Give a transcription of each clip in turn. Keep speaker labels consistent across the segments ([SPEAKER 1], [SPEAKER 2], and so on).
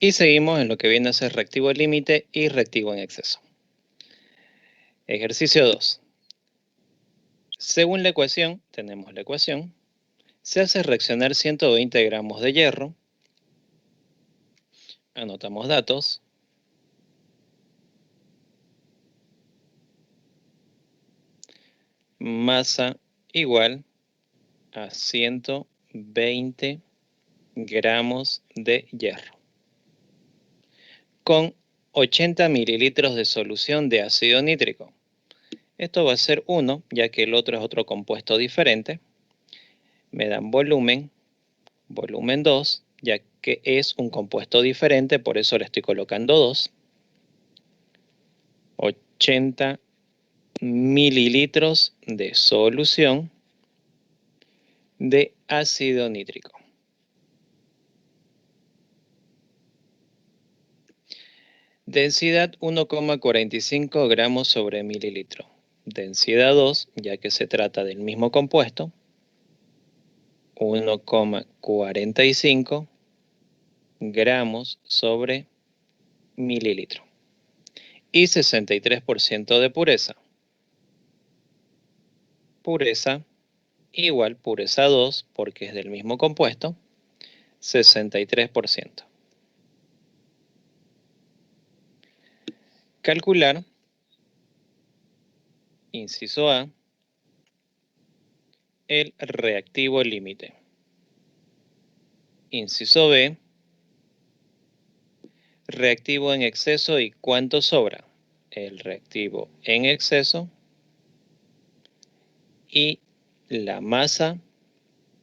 [SPEAKER 1] Y seguimos en lo que viene a ser reactivo límite y reactivo en exceso. Ejercicio 2. Según la ecuación, tenemos la ecuación, se hace reaccionar 120 gramos de hierro. Anotamos datos. Masa igual a 120 gramos de hierro. Con 80 mililitros de solución de ácido nítrico. Esto va a ser 1, ya que el otro es otro compuesto diferente. Me dan volumen 2, ya que es un compuesto diferente, por eso le estoy colocando 2. 80 mililitros de solución de ácido nítrico. Densidad 1,45 gramos sobre mililitro. Densidad 2, ya que se trata del mismo compuesto, 1,45 gramos sobre mililitro. Y 63% de pureza. Pureza igual pureza 2, porque es del mismo compuesto, 63%. Calcular, inciso A, el reactivo límite. Inciso B, reactivo en exceso y cuánto sobra. El reactivo en exceso y la masa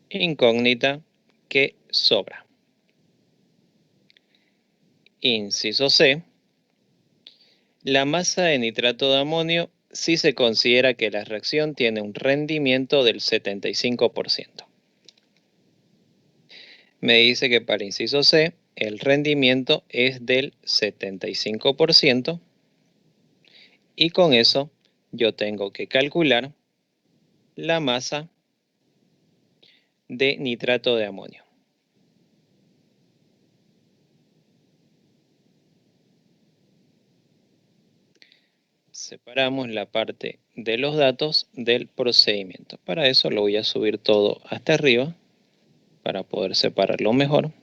[SPEAKER 1] incógnita que sobra. Inciso C, la masa de nitrato de amonio si se considera que la reacción tiene un rendimiento del 75%. Me dice que para inciso C, el rendimiento es del 75% y con eso yo tengo que calcular la masa de nitrato de amonio. Separamos la parte de los datos del procedimiento. Para eso lo voy a subir todo hasta arriba para poder separarlo mejor.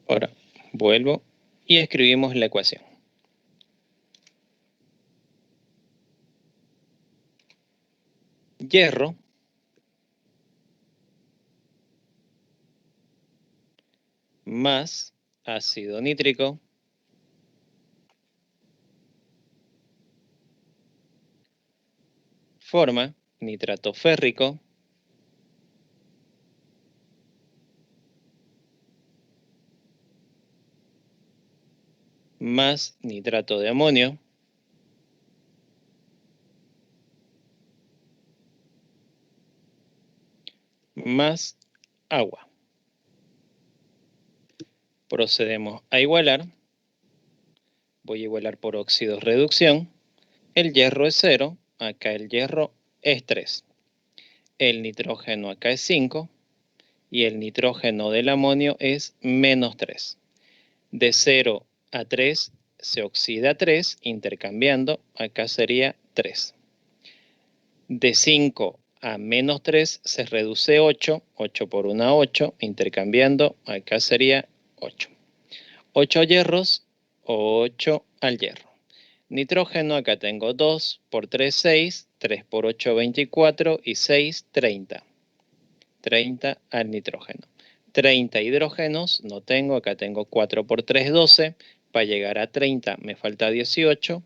[SPEAKER 1] Ahora vuelvo y escribimos la ecuación. Hierro más ácido nítrico forma nitrato férrico más nitrato de amonio más agua. Procedemos a igualar. Voy a igualar por óxido reducción. El hierro es 0, acá el hierro es 3. El nitrógeno acá es 5 y el nitrógeno del amonio es menos 3. De 0 a 3 se oxida 3, intercambiando, acá sería 3. De 5 a menos 3 se reduce 8, 8 por 1 8, intercambiando, acá sería 8. 8 hierros, 8 al hierro. Nitrógeno, acá tengo 2 por 3, 6, 3 por 8, 24 y 6, 30. 30 al nitrógeno. 30 hidrógenos no tengo, acá tengo 4 por 3, 12. Para llegar a 30 me falta 18.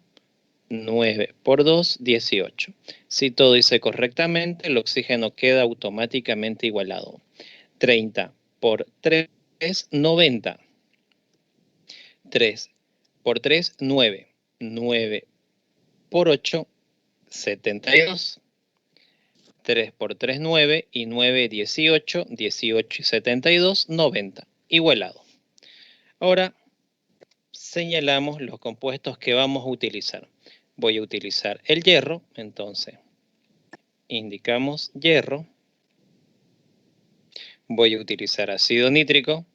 [SPEAKER 1] 9 por 2, 18. Si todo dice correctamente, el oxígeno queda automáticamente igualado. 30 por 3, 90. 3 por 3, 9. 9 por 8, 72. 3 por 3, 9 y 9, 18. 18 y 72, 90. Igualado. Ahora señalamos los compuestos que vamos a utilizar. Voy a utilizar el hierro, entonces indicamos hierro. Voy a utilizar ácido nítrico.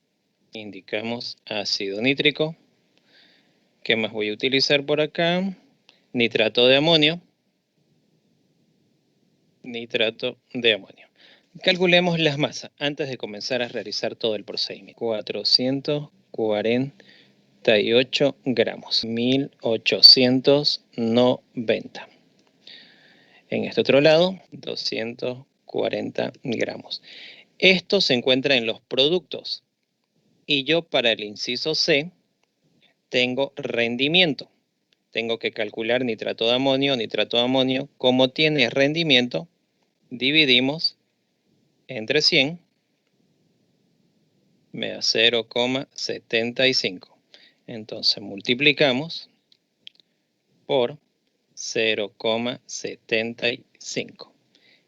[SPEAKER 1] Indicamos ácido nítrico. ¿Qué más voy a utilizar por acá? Nitrato de amonio. Nitrato de amonio. Calculemos las masas antes de comenzar a realizar todo el procedimiento. 448 gramos, 1890. En este otro lado, 240 gramos. Esto se encuentra en los productos. Y yo para el inciso C tengo rendimiento. Tengo que calcular nitrato de amonio. Nitrato de amonio, como tiene rendimiento, dividimos entre 100, me da 0,75. Entonces multiplicamos por 0,75.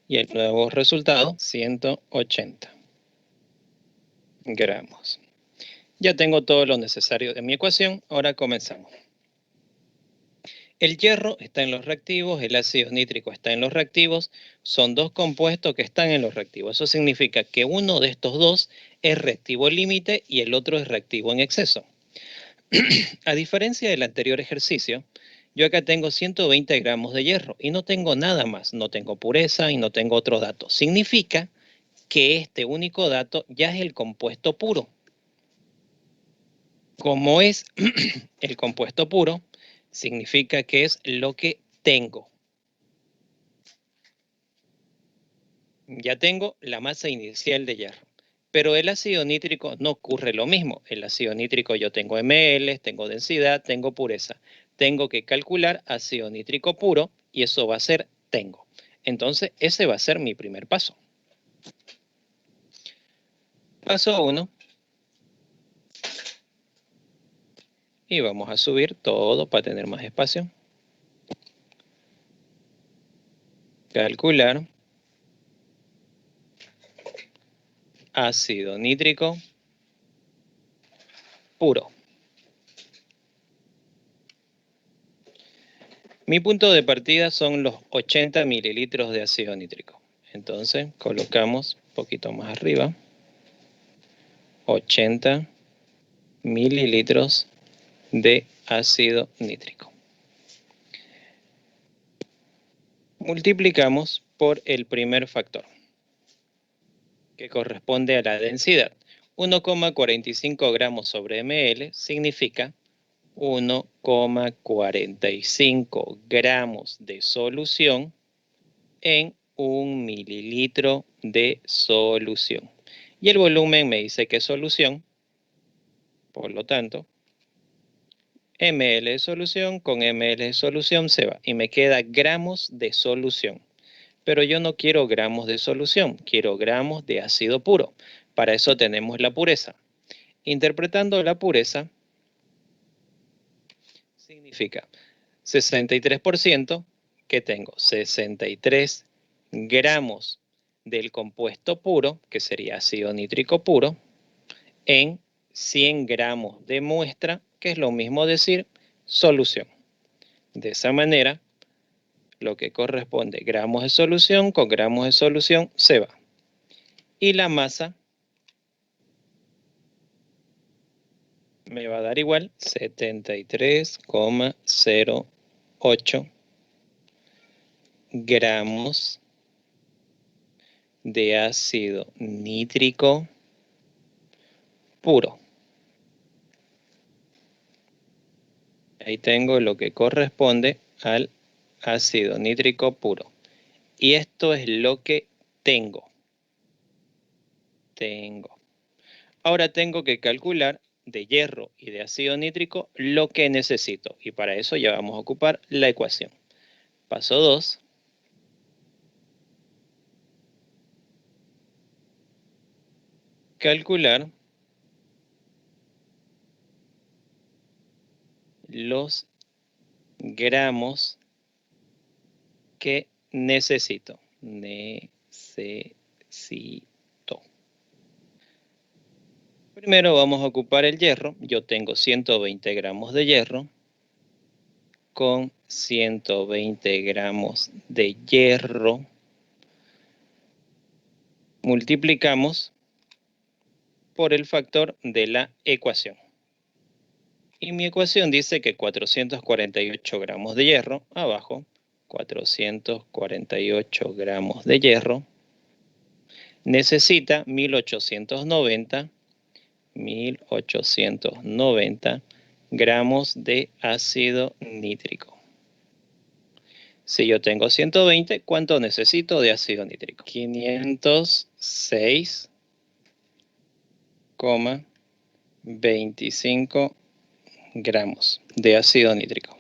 [SPEAKER 1] Y el nuevo resultado, 180 gramos. Ya tengo todo lo necesario de mi ecuación. Ahora comenzamos. El hierro está en los reactivos, el ácido nítrico está en los reactivos. Son dos compuestos que están en los reactivos. Eso significa que uno de estos dos es reactivo límite y el otro es reactivo en exceso. A diferencia del anterior ejercicio, yo acá tengo 120 gramos de hierro y no tengo nada más. No tengo pureza y no tengo otro dato. Significa que este único dato ya es el compuesto puro. Como es el compuesto puro, significa que es lo que tengo. Ya tengo la masa inicial de hierro. Pero el ácido nítrico no ocurre lo mismo. El ácido nítrico yo tengo ml, tengo densidad, tengo pureza. Tengo que calcular ácido nítrico puro y eso va a ser tengo. Entonces ese va a ser mi primer paso. Paso 1. Y vamos a subir todo para tener más espacio. Calcular ácido nítrico puro. Mi punto de partida son los 80 mililitros de ácido nítrico. Entonces colocamos un poquito más arriba. 80 mililitros de ácido nítrico. Multiplicamos por el primer factor, que corresponde a la densidad. 1,45 gramos sobre ml significa 1,45 gramos de solución en 1 mililitro de solución. Y el volumen me dice que es solución, por lo tanto, ml de solución con ml de solución se va y me queda gramos de solución. Pero yo no quiero gramos de solución, quiero gramos de ácido puro. Para eso tenemos la pureza. Interpretando la pureza, significa 63%, que tengo 63 gramos del compuesto puro, que sería ácido nítrico puro, en 100 gramos de muestra, que es lo mismo decir solución. De esa manera, lo que corresponde gramos de solución con gramos de solución se va. Y la masa me va a dar igual 73,08 gramos de ácido nítrico puro. Ahí tengo lo que corresponde al ácido nítrico puro. Y esto es lo que tengo. Ahora tengo que calcular de hierro y de ácido nítrico lo que necesito. Y para eso ya vamos a ocupar la ecuación. Paso 2. Calcular los gramos que necesito. Primero vamos a ocupar el hierro. Yo tengo 120 gramos de hierro. Con 120 gramos de hierro multiplicamos por el factor de la ecuación. Y mi ecuación dice que 448 gramos de hierro, abajo, 448 gramos de hierro, necesita 1890 gramos de ácido nítrico. Si yo tengo 120, ¿cuánto necesito de ácido nítrico? 506,25 gramos de ácido nítrico.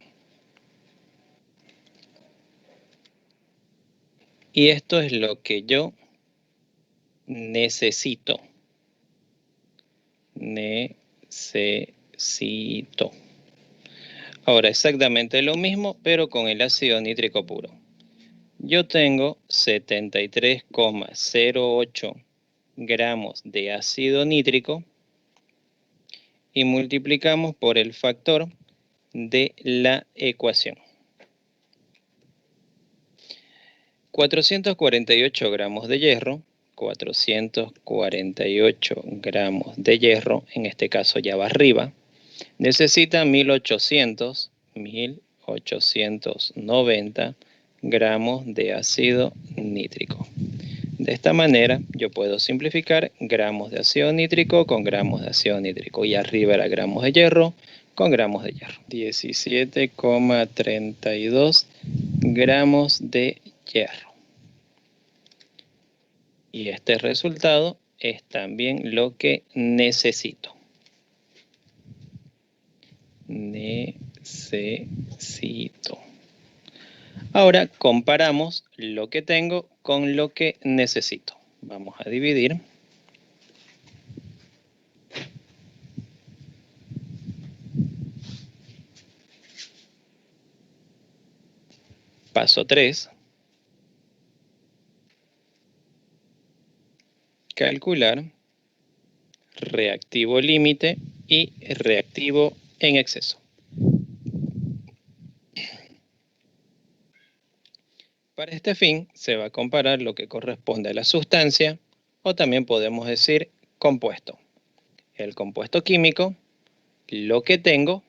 [SPEAKER 1] Y esto es lo que yo necesito. Ahora exactamente lo mismo, pero con el ácido nítrico puro. Yo tengo 73,08 gramos de ácido nítrico y multiplicamos por el factor de la ecuación. 448 gramos de hierro, 448 gramos de hierro, en este caso ya va arriba, necesita 1890 gramos de ácido nítrico. De esta manera yo puedo simplificar gramos de ácido nítrico con gramos de ácido nítrico y arriba era gramos de hierro con gramos de hierro. 17,32 gramos de hierro. Y este resultado es también lo que necesito. Ahora comparamos lo que tengo con lo que necesito. Vamos a dividir. Paso 3. Calcular reactivo límite y reactivo en exceso. Para este fin se va a comparar lo que corresponde a la sustancia, o también podemos decir compuesto. El compuesto químico, lo que tengo,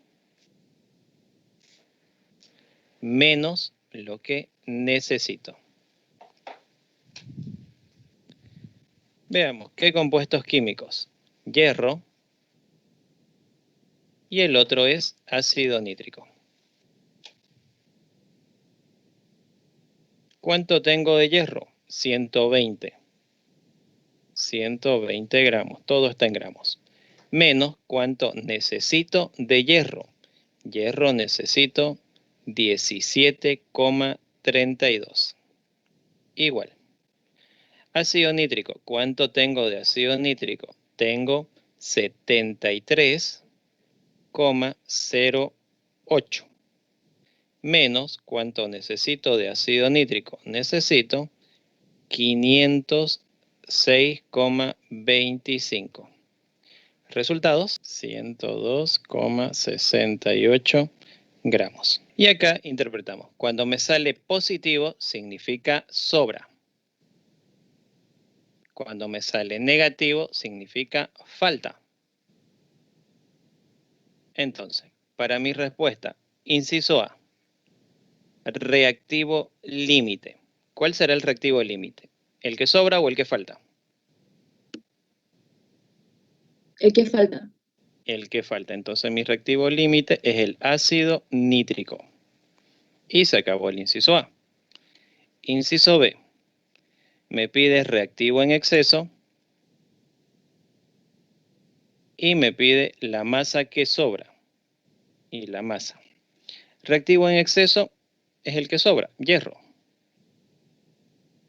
[SPEAKER 1] menos lo que necesito. Veamos, ¿qué compuestos químicos? Hierro y el otro es ácido nítrico. ¿Cuánto tengo de hierro? 120. 120 gramos, todo está en gramos. Menos cuánto necesito de hierro. Hierro necesito 17,32. Igual. Ácido nítrico, ¿cuánto tengo de ácido nítrico? Tengo 73,08. Menos cuánto necesito de ácido nítrico. Necesito 506,25. Resultados, 102,68 gramos. Y acá interpretamos. Cuando me sale positivo, significa sobra. Cuando me sale negativo, significa falta. Entonces, para mi respuesta, inciso A, reactivo límite. ¿Cuál será el reactivo límite? ¿El que sobra o el que falta?
[SPEAKER 2] El que falta.
[SPEAKER 1] El que falta. Entonces mi reactivo límite es el ácido nítrico. Y se acabó el inciso A. Inciso B. Me pide reactivo en exceso y me pide la masa que sobra. Y la masa. Reactivo en exceso es el que sobra, hierro.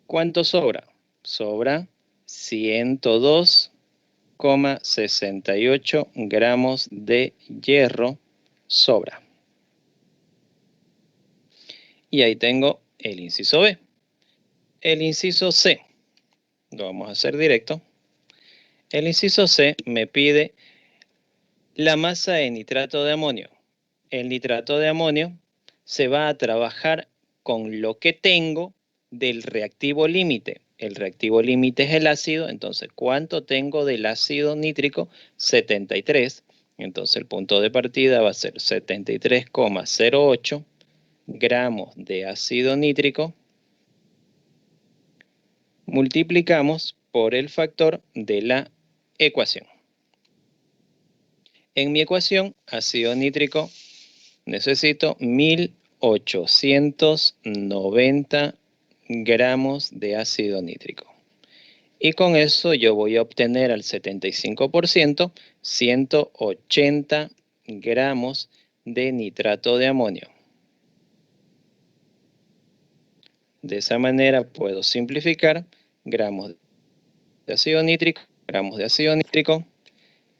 [SPEAKER 1] ¿Cuánto sobra? Sobra 102,68 gramos de hierro sobra. Y ahí tengo el inciso B. El inciso C, lo vamos a hacer directo. El inciso C me pide la masa de nitrato de amonio. El nitrato de amonio se va a trabajar con lo que tengo del reactivo límite. el reactivo límite es el ácido, entonces, ¿cuánto tengo del ácido nítrico? 73. Entonces, el punto de partida va a ser 73,08 gramos de ácido nítrico. Multiplicamos por el factor de la ecuación. En mi ecuación, ácido nítrico, necesito 1890 gramos de ácido nítrico. Y con eso yo voy a obtener al 75% 180 gramos de nitrato de amonio. De esa manera puedo simplificar gramos de ácido nítrico,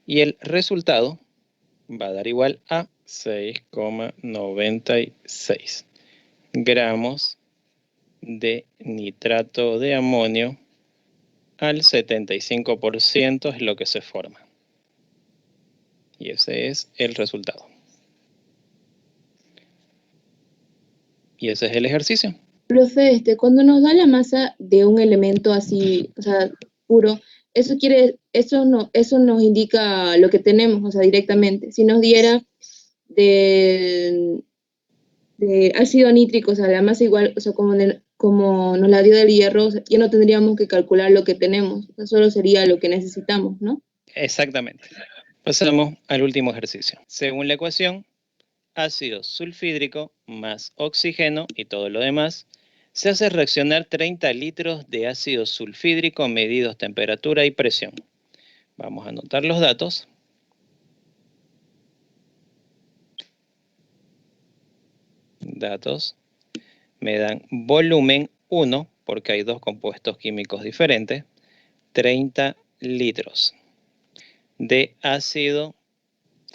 [SPEAKER 1] y el resultado va a dar igual a 6,96 gramos de nitrato de amonio al 75% es lo que se forma. Y ese es el resultado. Y ese es el ejercicio.
[SPEAKER 2] Profe, cuando nos da la masa de un elemento así, o sea, puro, eso nos indica lo que tenemos, o sea, directamente. Si nos diera de ácido nítrico, o sea, la masa igual, o sea, como nos la dio del hierro, o sea, ya no tendríamos que calcular lo que tenemos, o sea, solo sería lo que necesitamos, ¿no?
[SPEAKER 1] Exactamente. Pasamos al último ejercicio. Según la ecuación, ácido sulfídrico más oxígeno y todo lo demás, se hace reaccionar 30 litros de ácido sulfídrico medidos temperatura y presión. Vamos a anotar los datos. Datos me dan volumen 1, porque hay dos compuestos químicos diferentes, 30 litros de ácido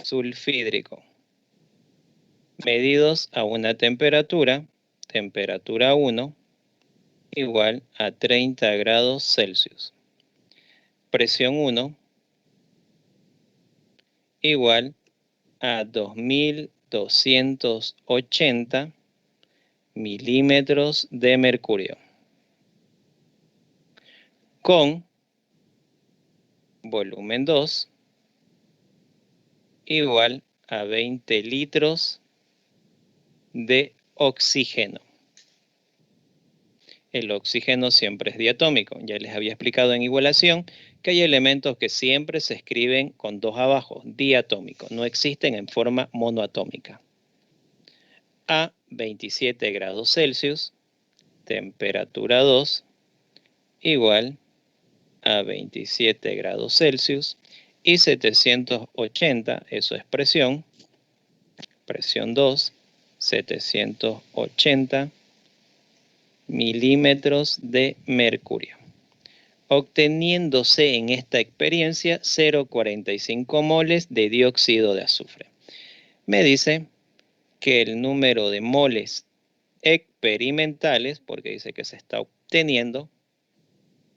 [SPEAKER 1] sulfídrico medidos a una temperatura 1, igual a 30 grados Celsius. Presión 1 igual a 2280 milímetros de mercurio. Con volumen 2 igual a 20 litros de oxígeno. El oxígeno siempre es diatómico. Ya les había explicado en igualación que hay elementos que siempre se escriben con 2 abajo, diatómico. No existen en forma monoatómica. A 27 grados Celsius, temperatura 2, igual a 27 grados Celsius y 780, eso es presión 2, 780 milímetros de mercurio, obteniéndose en esta experiencia 0,45 moles de dióxido de azufre. Me dice que el número de moles experimentales, porque dice que se está obteniendo,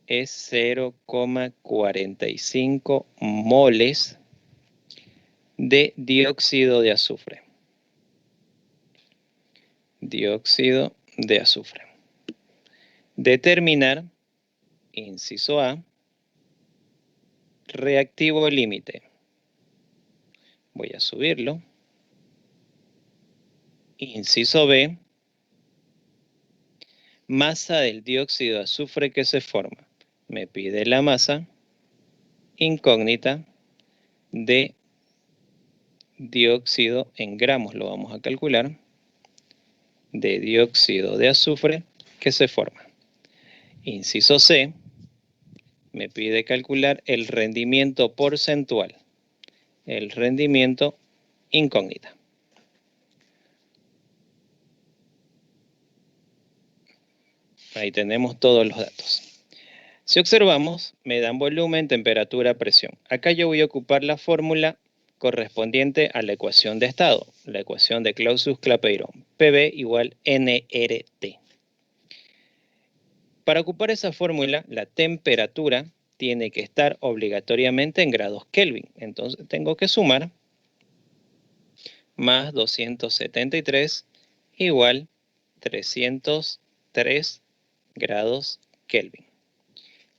[SPEAKER 1] es 0,45 moles de dióxido de azufre. Dióxido de azufre. Determinar, inciso A, reactivo límite. Voy a subirlo. Inciso B, masa del dióxido de azufre que se forma. Me pide la masa incógnita de dióxido en gramos, lo vamos a calcular, de dióxido de azufre que se forma. Inciso C, me pide calcular el rendimiento porcentual, el rendimiento incógnita. Ahí tenemos todos los datos. Si observamos, me dan volumen, temperatura, presión. Acá yo voy a ocupar la fórmula correspondiente a la ecuación de estado, la ecuación de Clausius-Clapeyron, PV igual nRT. Para ocupar esa fórmula, la temperatura tiene que estar obligatoriamente en grados Kelvin. Entonces tengo que sumar más 273 igual 303 grados Kelvin.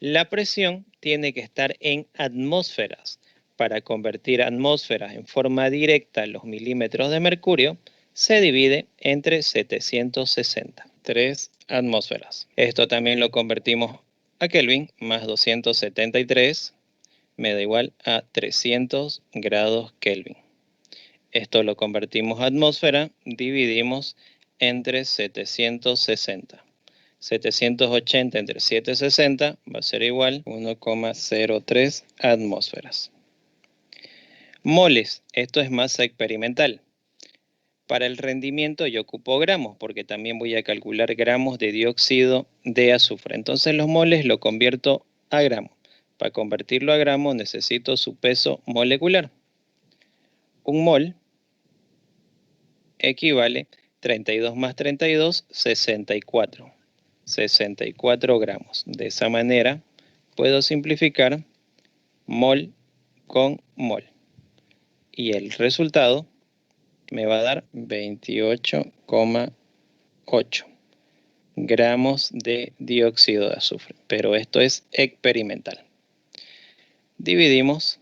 [SPEAKER 1] La presión tiene que estar en atmósferas. Para convertir atmósferas en forma directa a los milímetros de mercurio, se divide entre 760. 3 atmósferas. Esto también lo convertimos a Kelvin, más 273 me da igual a 300 grados Kelvin. Esto lo convertimos a atmósfera, dividimos entre 760. 780 entre 760 va a ser igual a 1,03 atmósferas. Moles, esto es masa experimental. Para el rendimiento yo ocupo gramos, porque también voy a calcular gramos de dióxido de azufre. Entonces los moles lo convierto a gramos. Para convertirlo a gramos necesito su peso molecular. Un mol equivale 32 más 32, 64. 64 gramos. De esa manera puedo simplificar mol con mol. Y el resultado me va a dar 28,8 gramos de dióxido de azufre. Pero esto es experimental. Dividimos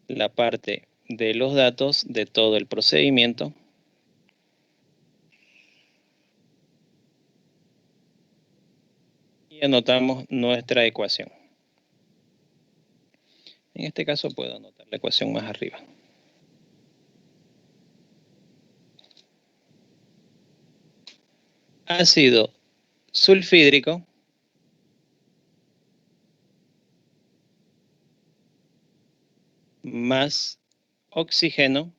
[SPEAKER 1] la parte de los datos de todo el procedimiento y anotamos nuestra ecuación. En este caso puedo anotar la ecuación más arriba. Ácido sulfídrico más oxígeno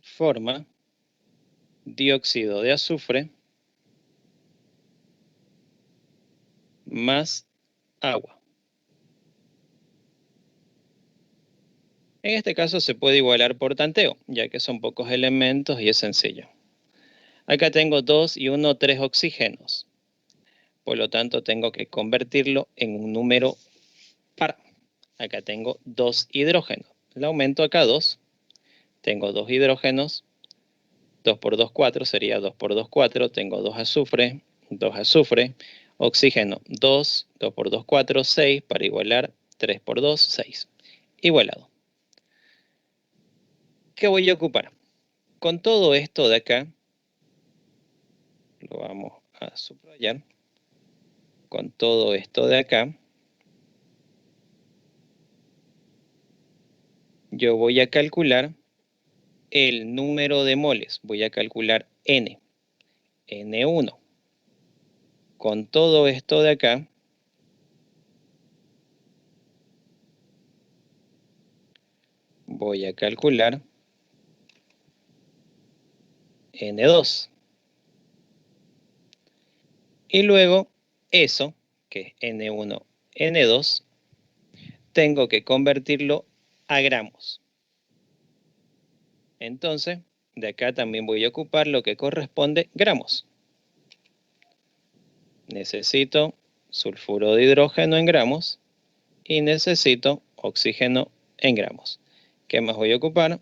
[SPEAKER 1] forma dióxido de azufre más agua. En este caso se puede igualar por tanteo, ya que son pocos elementos y es sencillo. Acá tengo 2 y 1, 3 oxígenos. Por lo tanto, tengo que convertirlo en un número par. Acá tengo 2 hidrógenos. Le aumento acá 2. Tengo 2 hidrógenos. 2 por 2, 4. Sería 2 por 2, 4. Tengo 2 azufre. 2 azufre. Oxígeno 2. 2 por 2, 4. 6. Para igualar 3 por 2, 6. Igualado. ¿Qué voy a ocupar? Con todo esto de acá, lo vamos a subrayar. Con todo esto de acá, yo voy a calcular el número de moles. Voy a calcular N. N1. Con todo esto de acá, voy a calcular N2. Y luego eso, que es N1, N2, tengo que convertirlo a gramos. Entonces, de acá también voy a ocupar lo que corresponde gramos. Necesito sulfuro de hidrógeno en gramos y necesito oxígeno en gramos. ¿Qué más voy a ocupar?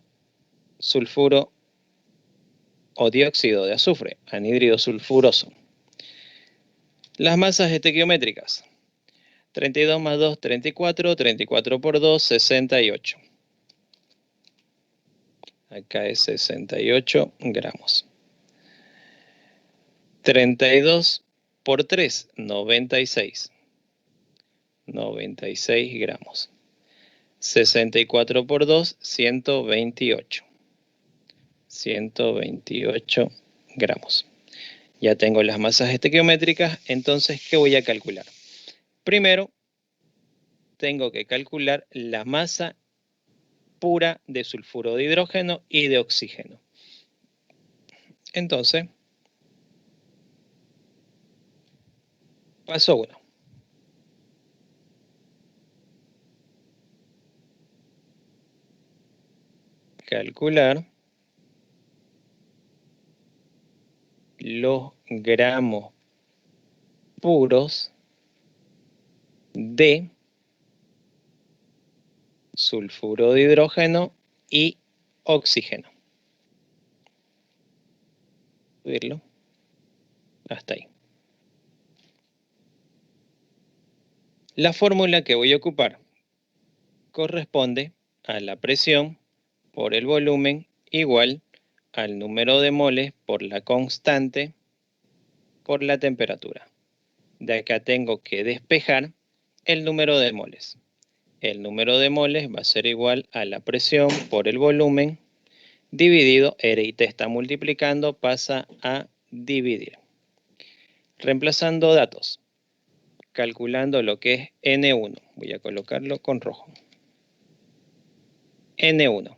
[SPEAKER 1] Sulfuro o dióxido de azufre, anhídrido sulfuroso. Las masas estequiométricas. 32 más 2, 34. 34 por 2, 68. Acá es 68 gramos. 32 por 3, 96. 96 gramos. 64 por 2, 128. 128 gramos. Ya tengo las masas estequiométricas, entonces, ¿qué voy a calcular? Primero, tengo que calcular la masa pura de sulfuro de hidrógeno y de oxígeno. Entonces, paso 1. Calcular los gramos puros de sulfuro de hidrógeno y oxígeno. Subirlo hasta ahí. La fórmula que voy a ocupar corresponde a la presión por el volumen igual al número de moles por la constante por la temperatura. De acá tengo que despejar el número de moles. El número de moles va a ser igual a la presión por el volumen dividido, R y T está multiplicando, pasa a dividir. Reemplazando datos, calculando lo que es N1. Voy a colocarlo con rojo. N1.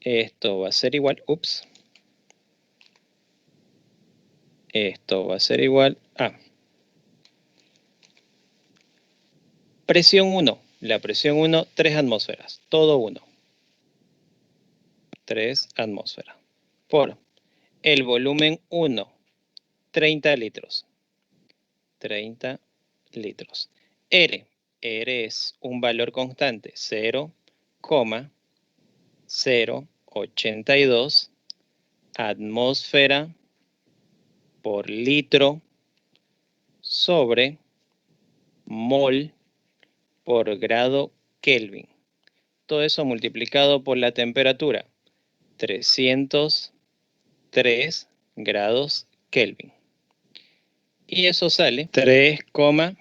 [SPEAKER 1] Esto va a ser igual, esto va a ser igual a presión 1. La presión 1, 3 atmósferas, todo 1. 3 atmósferas. Por el volumen 1, 30 litros. 30 litros. R es un valor constante, 0,082 atmósfera por litro sobre mol por grado Kelvin. Todo eso multiplicado por la temperatura, 303 grados Kelvin. Y eso sale 3, con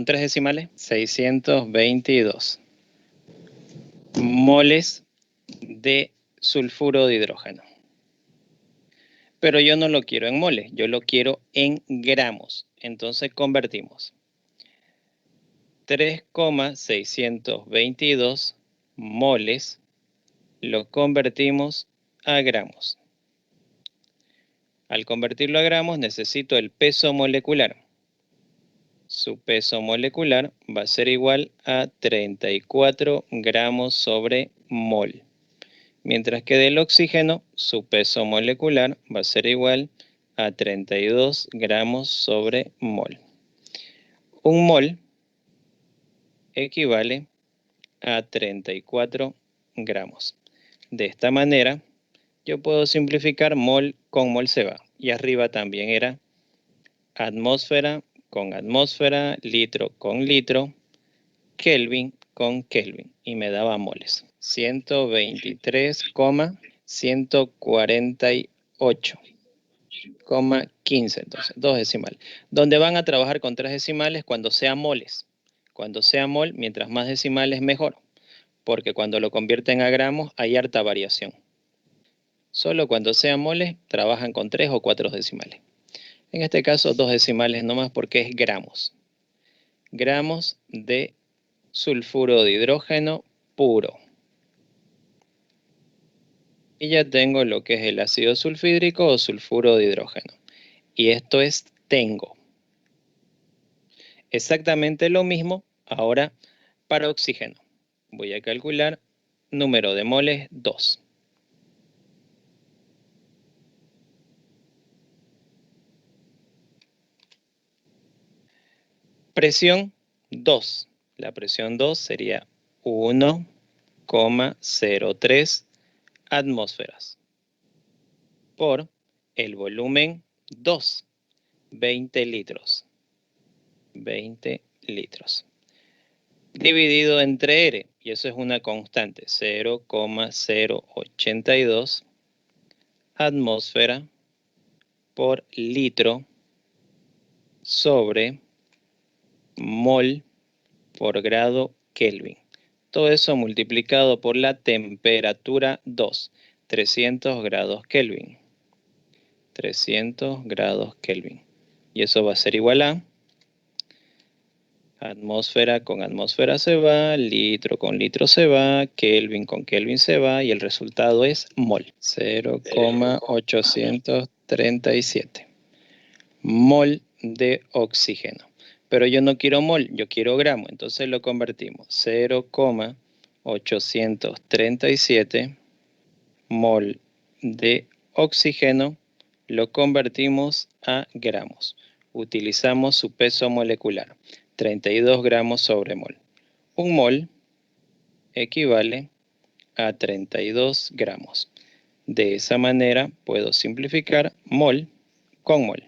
[SPEAKER 1] 3 decimales, 622 moles de sulfuro de hidrógeno. Pero yo no lo quiero en moles, yo lo quiero en gramos. Entonces convertimos 3,622 moles, lo convertimos a gramos. Al convertirlo a gramos necesito el peso molecular. Su peso molecular va a ser igual a 34 gramos sobre mol. Mientras que del oxígeno, su peso molecular va a ser igual a 32 gramos sobre mol. Un mol equivale a 34 gramos. De esta manera, yo puedo simplificar mol con mol se va. Y arriba también era atmósfera con atmósfera, litro con litro, Kelvin con Kelvin. Y me daba moles. 123,148,15. Entonces, 2 decimales. Donde van a trabajar con 3 decimales cuando sea moles. Cuando sea mol, mientras más decimales mejor. Porque cuando lo convierten a gramos hay harta variación. Solo cuando sean moles trabajan con 3 o 4 decimales. En este caso 2 decimales nomás porque es gramos. Gramos de sulfuro de hidrógeno puro. Y ya tengo lo que es el ácido sulfídrico o sulfuro de hidrógeno. Y esto es tengo. Exactamente lo mismo ahora para oxígeno. Voy a calcular número de moles 2. Presión 2. La presión 2 sería 1,03 atmósferas por el volumen 2, 20 litros. 20 litros. Dividido entre R, y eso es una constante, 0,082 atmósfera por litro sobre mol por grado Kelvin. Todo eso multiplicado por la temperatura 2, 300 grados Kelvin. 300 grados Kelvin. Y eso va a ser igual a atmósfera con atmósfera se va, litro con litro se va, Kelvin con Kelvin se va y el resultado es mol. 0,837 mol de oxígeno. Pero yo no quiero mol, yo quiero gramo, entonces lo convertimos. 0,837 mol de oxígeno lo convertimos a gramos. Utilizamos su peso molecular, 32 gramos sobre mol. Un mol equivale a 32 gramos. De esa manera puedo simplificar mol con mol.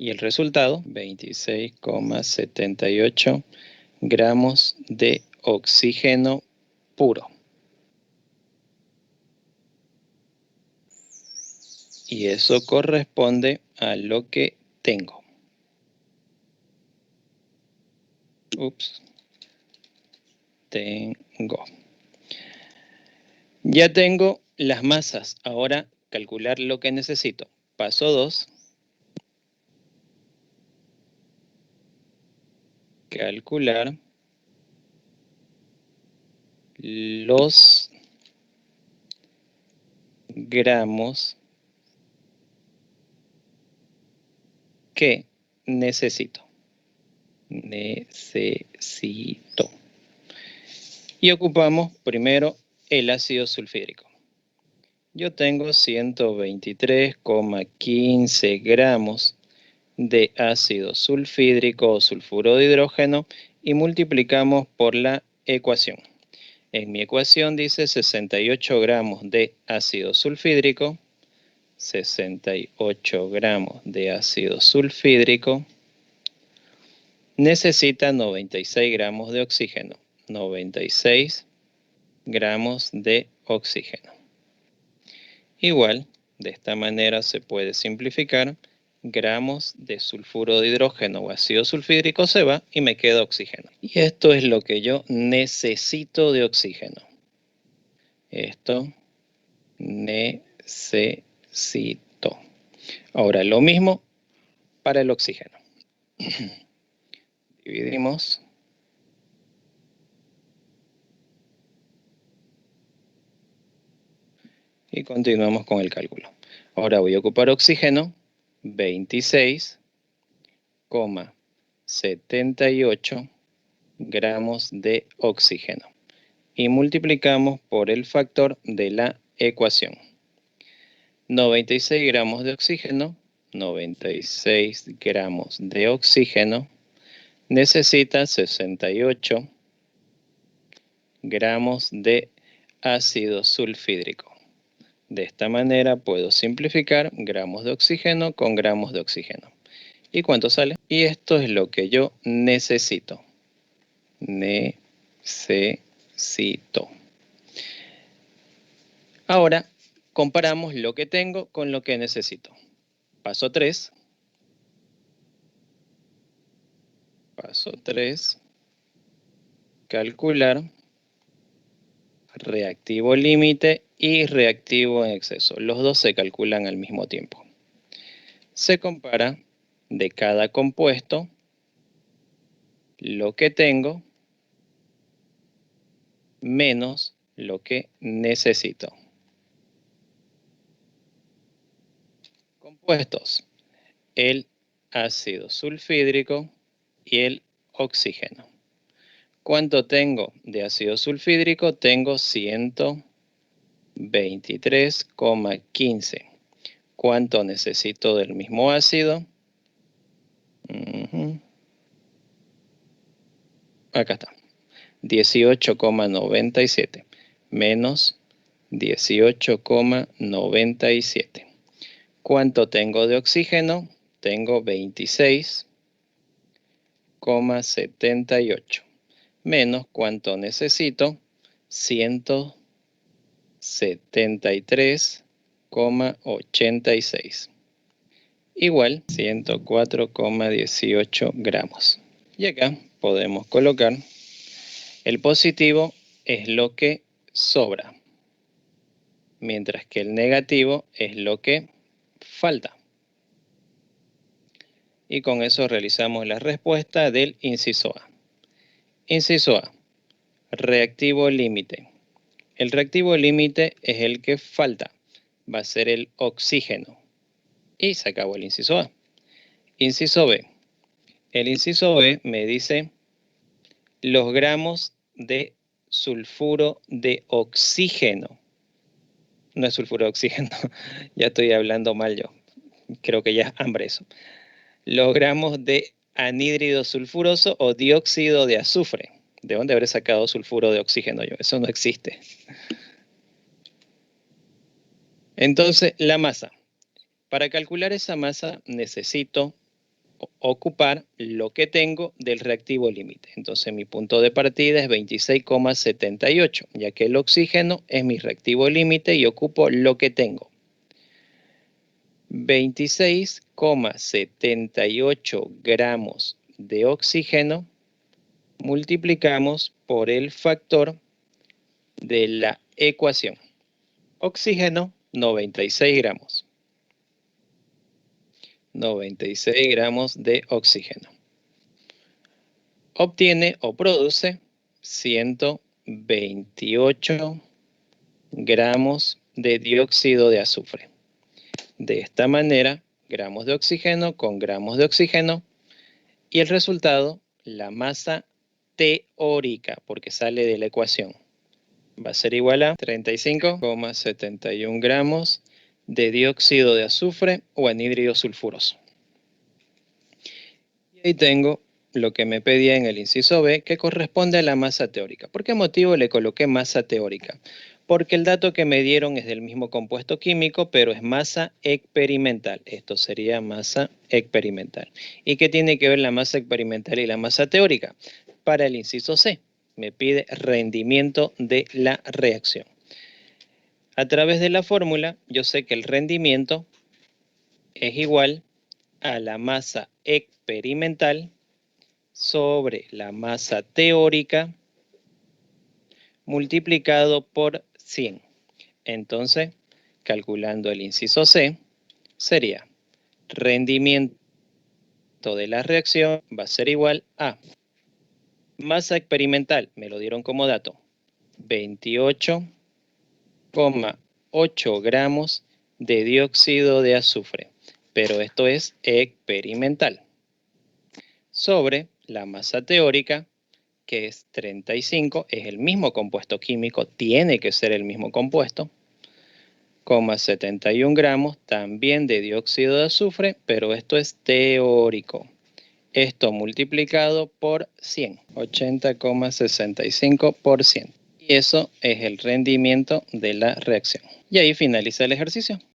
[SPEAKER 1] Y el resultado, 26,78 gramos de oxígeno puro. Y eso corresponde a lo que tengo. Tengo. Ya tengo las masas. Ahora calcular lo que necesito. Paso 2. Calcular los gramos que necesito. Y ocupamos primero el ácido sulfídrico. Yo tengo 123,15 gramos de ácido sulfídrico o sulfuro de hidrógeno y multiplicamos por la ecuación. En mi ecuación dice 68 gramos de ácido sulfídrico, 68 gramos de ácido sulfídrico, necesita 96 gramos de oxígeno, 96 gramos de oxígeno. Igual, de esta manera se puede simplificar, gramos de sulfuro de hidrógeno o ácido sulfídrico se va y me queda oxígeno. Y esto es lo que yo necesito de oxígeno. Esto necesito. Ahora, lo mismo para el oxígeno. Dividimos. Y continuamos con el cálculo. Ahora voy a ocupar oxígeno, 26,78 gramos de oxígeno. Y multiplicamos por el factor de la ecuación. 96 gramos de oxígeno, 96 gramos de oxígeno, necesita 68 gramos de ácido sulfídrico. De esta manera puedo simplificar gramos de oxígeno con gramos de oxígeno. ¿Y cuánto sale? Y esto es lo que yo necesito. Necesito. Ahora comparamos lo que tengo con lo que necesito. Paso 3. Paso 3. Calcular reactivo límite y reactivo en exceso. Los dos se calculan al mismo tiempo. Se compara de cada compuesto lo que tengo menos lo que necesito. Compuestos: el ácido sulfídrico y el oxígeno. ¿Cuánto tengo de ácido sulfídrico? Tengo 123,15. ¿Cuánto necesito del mismo ácido? Acá está. 18,97 menos 18,97. ¿Cuánto tengo de oxígeno? Tengo 26,78 menos ¿cuánto necesito? 173,86 igual 104,18 gramos. Y acá podemos colocar el positivo es lo que sobra, mientras que el negativo es lo que falta. Y con eso realizamos la respuesta del inciso A. Inciso A, reactivo límite. El reactivo límite es el que falta, va a ser el oxígeno. Y se acabó el inciso A. Inciso B. El inciso B me dice los gramos de sulfuro de oxígeno. No es sulfuro de oxígeno, ya estoy hablando mal yo. Creo que ya es hambre eso. Los gramos de anhídrido sulfuroso o dióxido de azufre. ¿De dónde habré sacado sulfuro de oxígeno yo? Eso no existe. Entonces, la masa. Para calcular esa masa necesito ocupar lo que tengo del reactivo límite. Entonces mi punto de partida es 26,78, ya que el oxígeno es mi reactivo límite y ocupo lo que tengo. 26,78 gramos de oxígeno multiplicamos por el factor de la ecuación. Oxígeno, 96 gramos. 96 gramos de oxígeno. Obtiene o produce 128 gramos de dióxido de azufre. De esta manera, gramos de oxígeno con gramos de oxígeno, y el resultado, la masa teórica, porque sale de la ecuación, va a ser igual a 35,71 gramos de dióxido de azufre o anhídrido sulfuroso. Y ahí tengo lo que me pedía en el inciso B, que corresponde a la masa teórica. ¿Por qué motivo le coloqué masa teórica? Porque el dato que me dieron es del mismo compuesto químico, pero es masa experimental. Esto sería masa experimental. ¿Y qué tiene que ver la masa experimental y la masa teórica? Para el inciso C, me pide rendimiento de la reacción. A través de la fórmula, yo sé que el rendimiento es igual a la masa experimental sobre la masa teórica multiplicado por 100. Entonces, calculando el inciso C, sería rendimiento de la reacción va a ser igual a masa experimental, me lo dieron como dato, 28,8 gramos de dióxido de azufre, pero esto es experimental, sobre la masa teórica, que es 35, es el mismo compuesto químico, tiene que ser el mismo compuesto, 71 gramos también de dióxido de azufre, pero esto es teórico. Esto multiplicado por 100, 80,65%. Y eso es el rendimiento de la reacción. Y ahí finaliza el ejercicio.